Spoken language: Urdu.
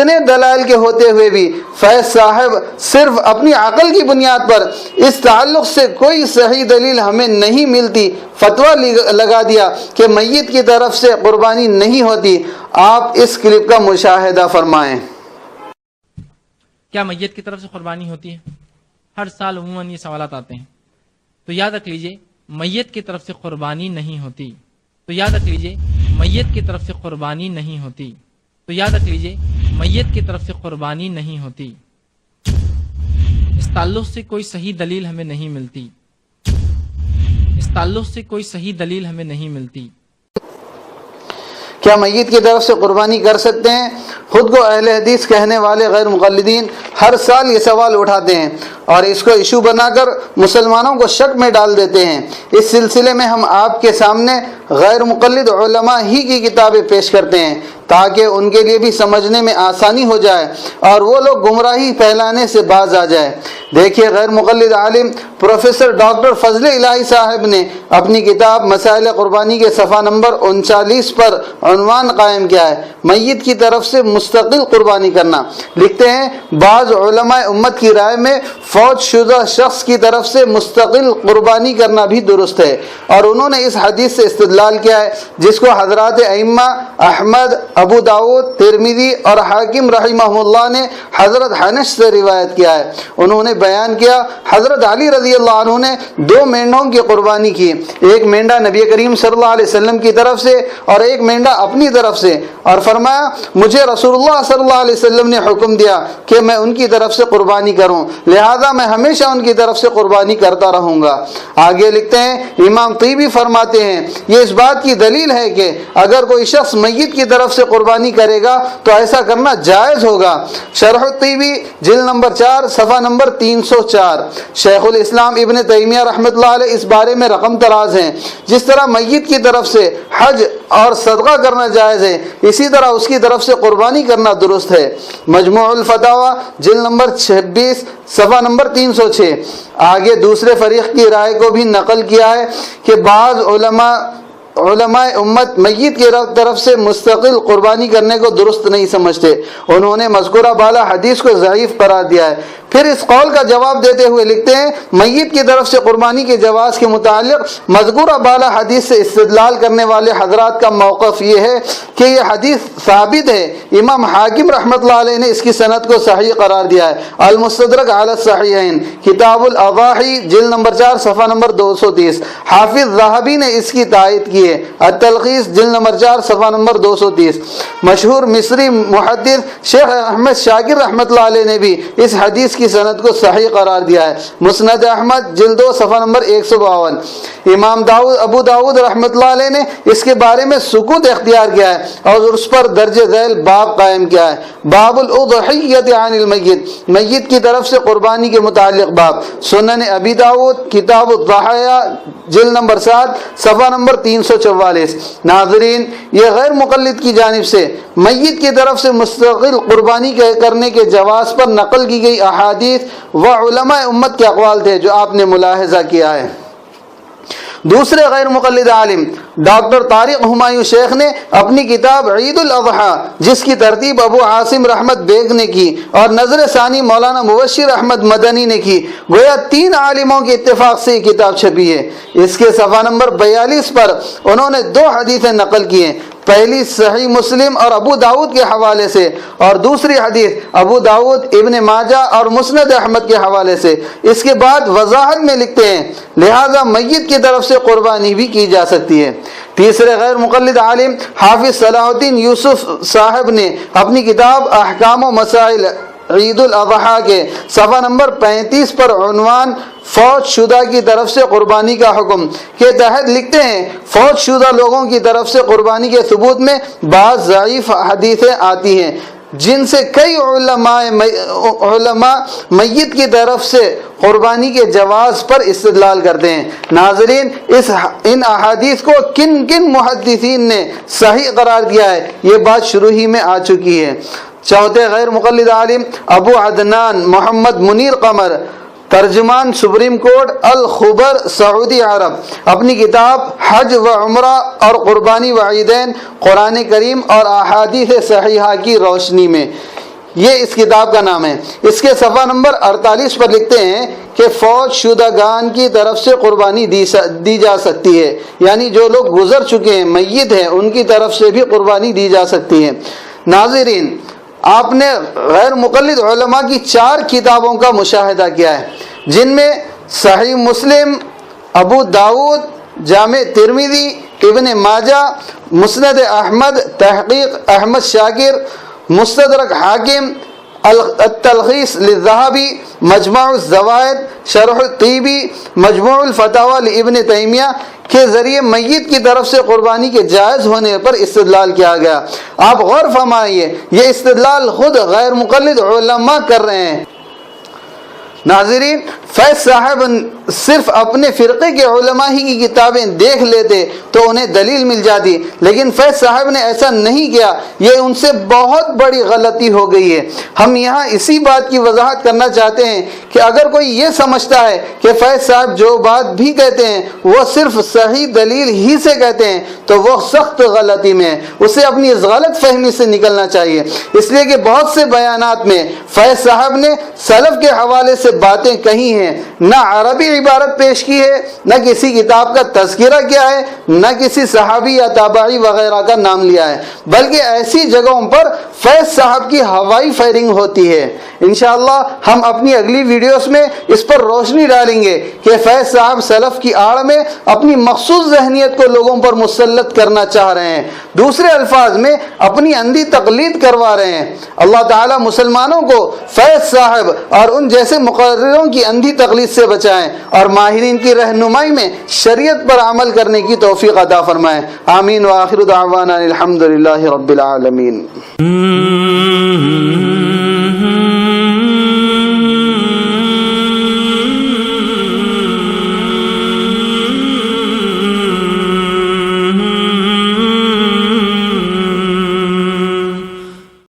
اتنے دلائل کے ہوتے ہوئے بھی فیض صاحب صرف اپنی عقل کی بنیاد پر اس تعلق سے کوئی صحیح دلیل ہمیں نہیں ملتی فتویٰ لگا دیا کہ میت کی طرف سے قربانی نہیں ہوتی۔ آپ اس کلپ کا مشاہدہ فرمائیں۔ کیا میت کی طرف سے قربانی ہوتی ہے؟ ہر سال عموماً یہ سوالات آتے ہیں، تو یاد رکھ لیجئے میت کی طرف سے قربانی نہیں ہوتی۔ تو یاد رکھ لیجئے میت کی طرف سے قربانی نہیں ہوتی۔ تو یاد رکھ لیجئے میت کی طرف سے قربانی نہیں ہوتی۔ اس تعلق سے کوئی صحیح دلیل ہمیں نہیں ملتی۔ اس تعلق سے کوئی صحیح دلیل ہمیں نہیں ملتی۔ کیا میت کی طرف سے قربانی کر سکتے ہیں؟ خود کو اہل حدیث کہنے والے غیر مقلدین ہر سال یہ سوال اٹھاتے ہیں اور اس کو ایشو بنا کر مسلمانوں کو شک میں ڈال دیتے ہیں۔ اس سلسلے میں ہم آپ کے سامنے غیر مقلد علماء ہی کی کتابیں پیش کرتے ہیں تاکہ ان کے لیے بھی سمجھنے میں آسانی ہو جائے اور وہ لوگ گمراہی پھیلانے سے باز آ جائے۔ دیکھیے غیر مقلد عالم پروفیسر ڈاکٹر فضل الہی صاحب نے اپنی کتاب مسائل قربانی کے صفحہ نمبر 39 پر عنوان قائم کیا ہے، میت کی طرف سے مستقل قربانی کرنا۔ لکھتے ہیں بعض علماء امت کی رائے میں فوت شدہ شخص کی طرف سے مستقل قربانی کرنا بھی درست ہے، اور انہوں نے اس حدیث سے استدلال کیا ہے جس کو حضرات ائمہ احمد، ابو داؤد، ترمذی اور حاکم رحمہ اللہ نے حضرت حنش سے روایت کیا ہے۔ انہوں نے بیان کیا حضرت علی رضی اللہ عنہ نے 2 مینڈوں کی قربانی کی، ایک مینڈا نبی کریم صلی اللہ علیہ وسلم کی طرف سے اور ایک مینڈا اپنی طرف سے، اور فرمایا مجھے رسول اللہ صلی اللہ علیہ وسلم نے حکم دیا کہ میں ان کی طرف سے قربانی کروں، لہذا میں ہمیشہ ان کی طرف سے قربانی کرتا رہوں گا۔ آگے لکھتے ہیں امام طیبی فرماتے ہیں یہ اس بات کی دلیل ہے کہ اگر کوئی شخص میت کی طرف سے قربانی کرے گا تو ایسا کرنا جائز ہوگا۔ شرح الطیبی جلد نمبر 4 صفحہ نمبر 304۔ شیخ الاسلام ابن تیمیہ رحمۃ اللہ علیہ اس بارے میں رقم دراز ہیں۔ جس طرح میت کی طرف سے حج اور صدقہ کرنا جائز ہے، اسی طرح اس کی طرف سے قربانی کرنا درست ہے۔ مجموع الفتاوی جلد نمبر 26 صفحہ نمبر 306۔ آگے دوسرے فریق کی رائے کو بھی نقل کیا ہے کہ بعض علماء امت میت کی طرف سے مستقل قربانی کرنے کو درست نہیں سمجھتے، انہوں نے مذکورہ بالا حدیث کو ضعیف قرار دیا ہے۔ پھر اس قول کا جواب دیتے ہوئے لکھتے ہیں میت کی طرف سے قربانی کے جواز کے متعلق مذکورہ بالا حدیث سے استدلال کرنے والے حضرات کا موقف یہ ہے کہ یہ حدیث ثابت ہے۔ امام حاکم رحمۃ اللہ علیہ نے اس کی سند کو صحیح قرار دیا ہے۔ المستدرک علی الصحیحین کتاب الاضاحی جلد نمبر 4 صفحہ نمبر 230۔ حافظ ذہبی نے اس کی تائید کی ہے۔ التلخیص جلد نمبر 4 صفحہ نمبر 230۔ مشہور مصری محدث شیخ احمد شاکر رحمۃ اللہ علیہ نے بھی اس حدیث کی سند کو صحیح قرار دیا ہے۔ مسند احمد جلد 2 صفحہ نمبر 152۔ امام ابو داؤد رحمۃ اللہ علیہ نے اس کے بارے میں سکوت اختیار کیا ہے اور اس پر درج ذیل باب قائم کیا ہے، باب الاضحیۃ عن المیت، میت کی طرف سے قربانی کے متعلق باب۔ سنن ابی داؤد کتاب الضحایا جلد نمبر 7 صفحہ نمبر 344۔ ناظرین یہ غیر مقلد کی جانب سے میت کی طرف سے مستقل قربانی کرنے کے جواز پر نقل کی گئی احادیث و علماء امت کے اقوال تھے جو آپ نے ملاحظہ کیا ہے۔ دوسرے غیر مقلد عالم ڈاکٹر طارق ہمایوں شیخ نے اپنی کتاب عید الاضحیٰ جس کی ترتیب ابو عاصم رحمت بیگ نے کی اور نظر ثانی مولانا مبشر احمد مدنی نے کی، گویا 3 عالموں کے اتفاق سے یہ کتاب چھپی ہے۔ اس کے صفحہ نمبر 42 پر انہوں نے 2 حدیثیں نقل کی ہیں، پہلی صحیح مسلم اور ابو داؤد کے حوالے سے، اور دوسری حدیث ابو داؤد، ابن ماجہ اور مسند احمد کے حوالے سے۔ اس کے بعد وضاحت میں لکھتے ہیں لہذا میت کی طرف سے قربانی بھی کی جا سکتی ہے۔ تیسرے غیر مقلد عالم حافظ صلاح الدین یوسف صاحب نے اپنی کتاب احکام و مسائل عید الاضحیٰ کے صفحہ نمبر 35 پر عنوان فوت شدہ کی طرف سے قربانی کا حکم کے تحت لکھتے ہیں فوت شدہ لوگوں کی طرف سے قربانی کے ثبوت میں بعض ضعیف حدیثیں آتی ہیں جن سے کئی علماء میت کی طرف سے قربانی کے جواز پر استدلال کرتے ہیں۔ ناظرین ان احادیث کو کن کن محدثین نے صحیح قرار دیا ہے یہ بات شروع ہی میں آ چکی ہے۔ چوتھے غیر مقلد عالم ابو عدنان محمد منیر قمر ترجمان سپریم کورٹ الخبر سعودی عرب اپنی کتاب حج و عمرہ اور قربانی و عیدین قرآن کریم اور احادیث صحیحہ کی روشنی میں یہ اس کتاب کا نام ہے۔ اس کے صفحہ نمبر 48 پر لکھتے ہیں کہ فوت شدگان کی طرف سے قربانی دی جا سکتی ہے، یعنی جو لوگ گزر چکے ہیں، میت ہیں، ان کی طرف سے بھی قربانی دی جا سکتی ہے۔ ناظرین، آپ نے غیر مقلد علماء کی 4 کتابوں کا مشاہدہ کیا ہے، جن میں صحیح مسلم، ابو داؤد، جامع ترمذی، ابن ماجہ، مسند احمد، تحقیق احمد شاکر، مستدرک حاکم، التلخیص للذہبی، مجمع الزوائد، شرح الطیبی، مجموع الفتاوی لابن تیمیہ کے ذریعے میت کی طرف سے قربانی کے جائز ہونے پر استدلال کیا گیا۔ آپ غور فرمائیے، یہ استدلال خود غیر مقلد علماء کر رہے ہیں۔ ناظرین، فیض صاحب صرف اپنے فرقے کے علماء ہی کی کتابیں دیکھ لیتے تو انہیں دلیل مل جاتی، لیکن فیض صاحب نے ایسا نہیں کیا، یہ ان سے بہت بڑی غلطی ہو گئی ہے۔ ہم یہاں اسی بات کی وضاحت کرنا چاہتے ہیں کہ اگر کوئی یہ سمجھتا ہے کہ فیض صاحب جو بات بھی کہتے ہیں وہ صرف صحیح دلیل ہی سے کہتے ہیں تو وہ سخت غلطی میں ہے، اسے اپنی اس غلط فہمی سے نکلنا چاہیے، اس لیے کہ بہت سے بیانات میں فیض صاحب نے سلف کے حوالے سے باتیں کہی ہیں، نہ عربی عبارت پیش کی ہے، نہ کسی کتاب کا تذکرہ کیا ہے، نہ کسی صحابی یا تابعی وغیرہ کا نام لیا ہے، بلکہ ایسی جگہوں پر فیض صاحب کی ہوائی فائرنگ ہوتی ہے۔ انشاءاللہ ہم اپنی اگلی ویڈیوز میں اس پر روشنی ڈالیں گے کہ فیض صاحب سلف کی آڑ میں اپنی مخصوص ذہنیت کو لوگوں پر مسلط کرنا چاہ رہے ہیں، دوسرے الفاظ میں اپنی اندھی تقلید کروا رہے ہیں۔ اللہ تعالیٰ مسلمانوں کو فیض صاحب اور ان جیسے مقرروں کی اندھی تقلید سے بچائیں اور ماہرین کی رہنمائی میں شریعت پر عمل کرنے کی توفیق عطا فرمائیں۔ آمین، وآخر دعوانا الحمدللہ رب العالمین۔